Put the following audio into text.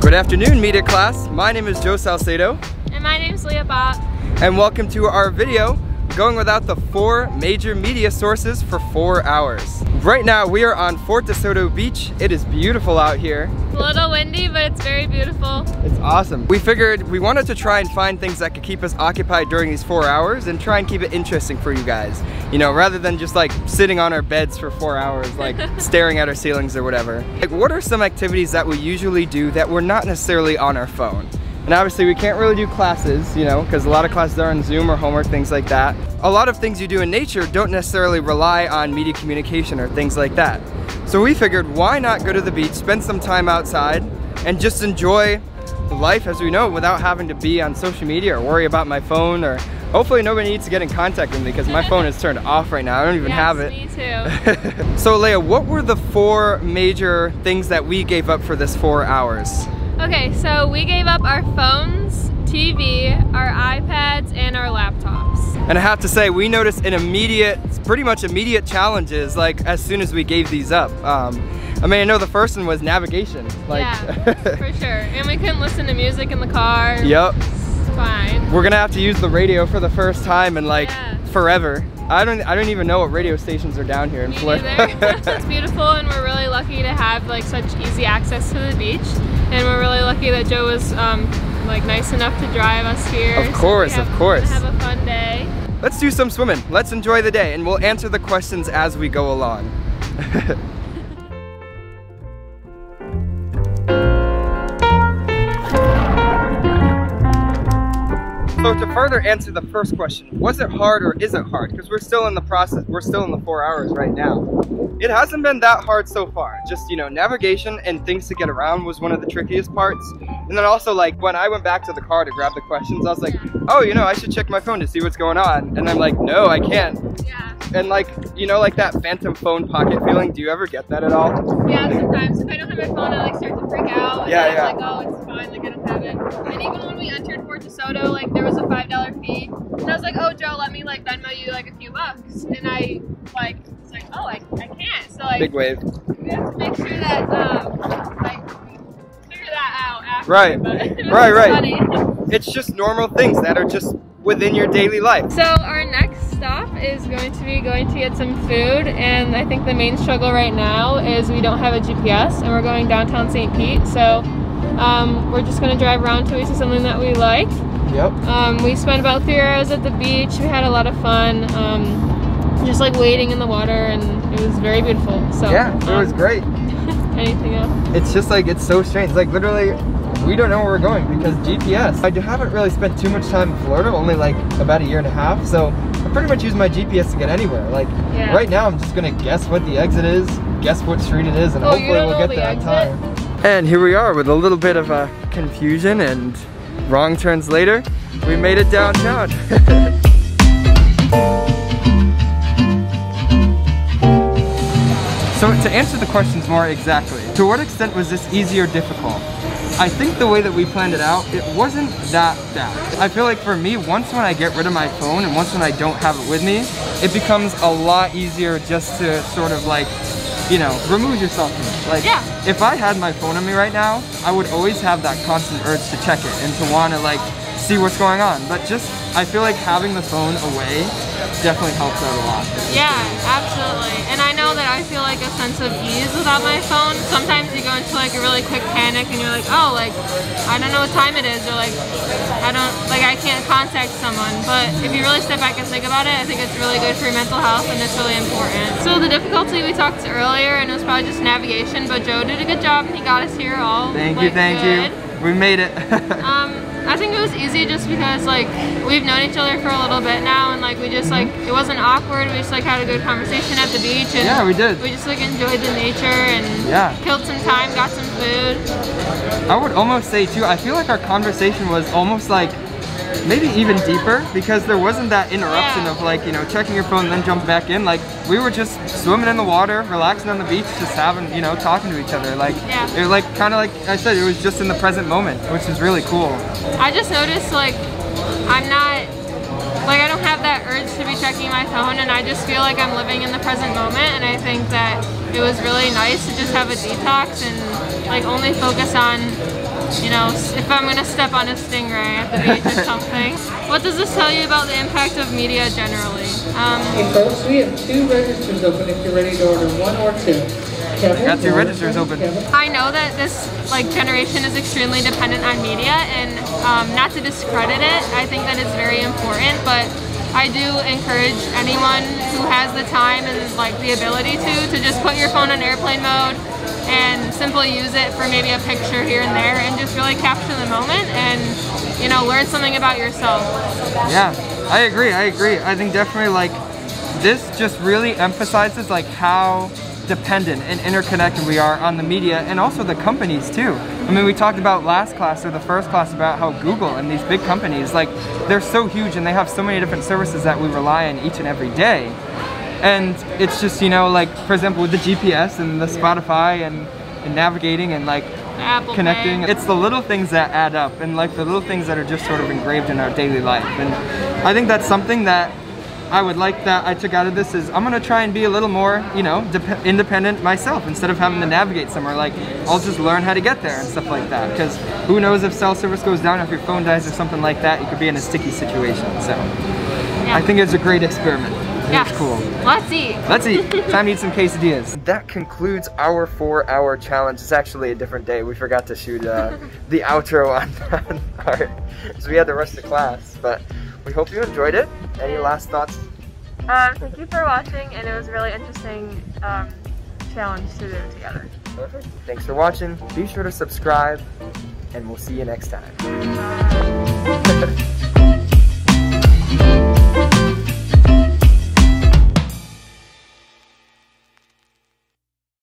Good afternoon, media class. My name is Joe Salcedo. And my name is Leigha Bopp. And welcome to our video, going without the 4 major media sources for 4 hours. Right now, we are on Fort DeSoto Beach. It is beautiful out here. It's a little windy, but it's very beautiful. It's awesome. We figured we wanted to try and find things that could keep us occupied during these 4 hours and try and keep it interesting for you guys. You know, rather than just like sitting on our beds for 4 hours, like staring at our ceilings or whatever. Like, what are some activities that we usually do that we're not necessarily on our phone? And obviously we can't really do classes, you know, because a lot of classes are on Zoom or homework, things like that. A lot of things you do in nature don't necessarily rely on media communication or things like that. So we figured, why not go to the beach, spend some time outside, and just enjoy life as we know it without having to be on social media or worry about my phone, or hopefully nobody needs to get in contact with me because my phone is turned off right now. I don't even have it. Me too. So Leigha, what were the 4 major things that we gave up for this 4 hours? Okay, so we gave up our phones, TV, our iPads, and our laptops. And I have to say, we noticed pretty much immediate challenges, like as soon as we gave these up. I mean, I know the first one was navigation. Like, yeah, for sure. And we couldn't listen to music in the car. Yep. It's fine. We're gonna have to use the radio for the first time in like forever. I don't even know what radio stations are down here in Florida. It's beautiful, and we're really lucky to have like such easy access to the beach. And we're really lucky that Joe was like nice enough to drive us here. Of course, of course. Have a fun day. Let's do some swimming. Let's enjoy the day, and we'll answer the questions as we go along. So to further answer the first question, was it hard or is it hard? Because we're still in the process, we're still in the 4 hours right now. It hasn't been that hard so far. Just, you know, navigation and things to get around was one of the trickiest parts. And then also, like, when I went back to the car to grab the questions, I was like, oh, you know, I should check my phone to see what's going on. And I'm like, no, I can't. Yeah. And like, you know, like that phantom phone pocket feeling, do you ever get that at all? Yeah, sometimes. If I don't have my phone, I like start to freak out. And Yeah. I'm like, oh, it's fine, like I don't have it. And even when we entered Fort DeSoto, like there was a $5 fee. And I was like, oh, Joe, let me like Venmo you like a few bucks. And I like, it's like, oh, I can't. So like, Big wave. We have to make sure that, like, figure that out after. Right. But it was Right. funny. It's just normal things that are just within your daily life. So our next stop is going to be going to get some food, and I think the main struggle right now is we don't have a GPS, and we're going downtown St. Pete, so we're just going to drive around till we see something that we like. Yep. We spent about 3 hours at the beach. We had a lot of fun, just like wading in the water, and it was very beautiful. So yeah, it was great. Anything else? It's just like, it's so strange. Like literally, we don't know where we're going because GPS. I haven't really spent too much time in Florida, only like about 1.5 years, so I pretty much use my GPS to get anywhere. Like right now, I'm just gonna guess what the exit is, guess what street it is, and hopefully we'll get there on time. And here we are with a little bit of confusion and wrong turns later. We made it downtown. So to answer the questions more exactly, to what extent was this easy or difficult? I think the way that we planned it out, it wasn't that bad. I feel like for me, once when I get rid of my phone and once when I don't have it with me, it becomes a lot easier just to sort of like, you know, remove yourself from it. Like, if I had my phone on me right now, I would always have that constant urge to check it and to want to like see what's going on. But just, I feel like having the phone away definitely helps out a lot. Yeah, absolutely. And I know that I feel like a sense of ease without my phone. Sometimes you go into like a really quick panic and you're like, oh, like, I don't know what time it is, or like, I can't contact someone. But if you really step back and think about it, I think it's really good for your mental health, and it's really important. So the difficulty we talked earlier, and it was probably just navigation, but Joe did a good job and he got us here all Thank you. We made it. I think it was easy just because like we've known each other for a little bit now, and like we just like, it wasn't awkward. We just like had a good conversation at the beach, and yeah, we did. We just like enjoyed the nature and killed some time, got some food. I would almost say too, I feel like our conversation was almost like maybe even deeper because there wasn't that interruption of like, you know, checking your phone and then jump back in. Like we were just swimming in the water, relaxing on the beach, just having, you know, talking to each other. Like it was like kind of like I said, it was just in the present moment, which is really cool. I just noticed like I don't have that urge to be checking my phone, and I just feel like I'm living in the present moment, and I think that it was really nice to just have a detox and like only focus on you know, if I'm gonna step on a stingray at the beach or something. What does this tell you about the impact of media generally? Hey folks, we have 2 registers open if you're ready to order 1 or 2. Kevin, got 2 registers open. I know that this generation is extremely dependent on media, and not to discredit it, I think that it's very important, but I do encourage anyone who has the time and the ability to just put your phone on airplane mode and simply use it for maybe a picture here and there and just really capture the moment and, you know, learn something about yourself. Yeah, I agree. I think definitely this just really emphasizes how dependent and interconnected we are on the media and also the companies too. I mean, we talked about last class or the first class about how Google and these big companies, they're so huge and they have so many different services that we rely on each and every day. And it's just, you know, for example with the GPS and the Spotify and navigating and Apple connecting. Pay. It's the little things that add up and the little things that are just sort of engraved in our daily life. And I think that's something that I would like that I took out of this is I'm gonna try and be a little more, you know, independent myself instead of having to navigate somewhere. I'll just learn how to get there and stuff like that. Because who knows if cell service goes down, if your phone dies or something like that, you could be in a sticky situation. So yeah. I think it's a great experiment. It's cool. Let's eat. Let's eat. Time to eat some quesadillas. That concludes our 4-hour challenge. It's actually a different day. We forgot to shoot the outro on that part. So we had to rush to class, but we hope you enjoyed it. Any last thoughts? Thank you for watching, and it was a really interesting challenge to do together. Perfect. Thanks for watching. Be sure to subscribe, and we'll see you next time.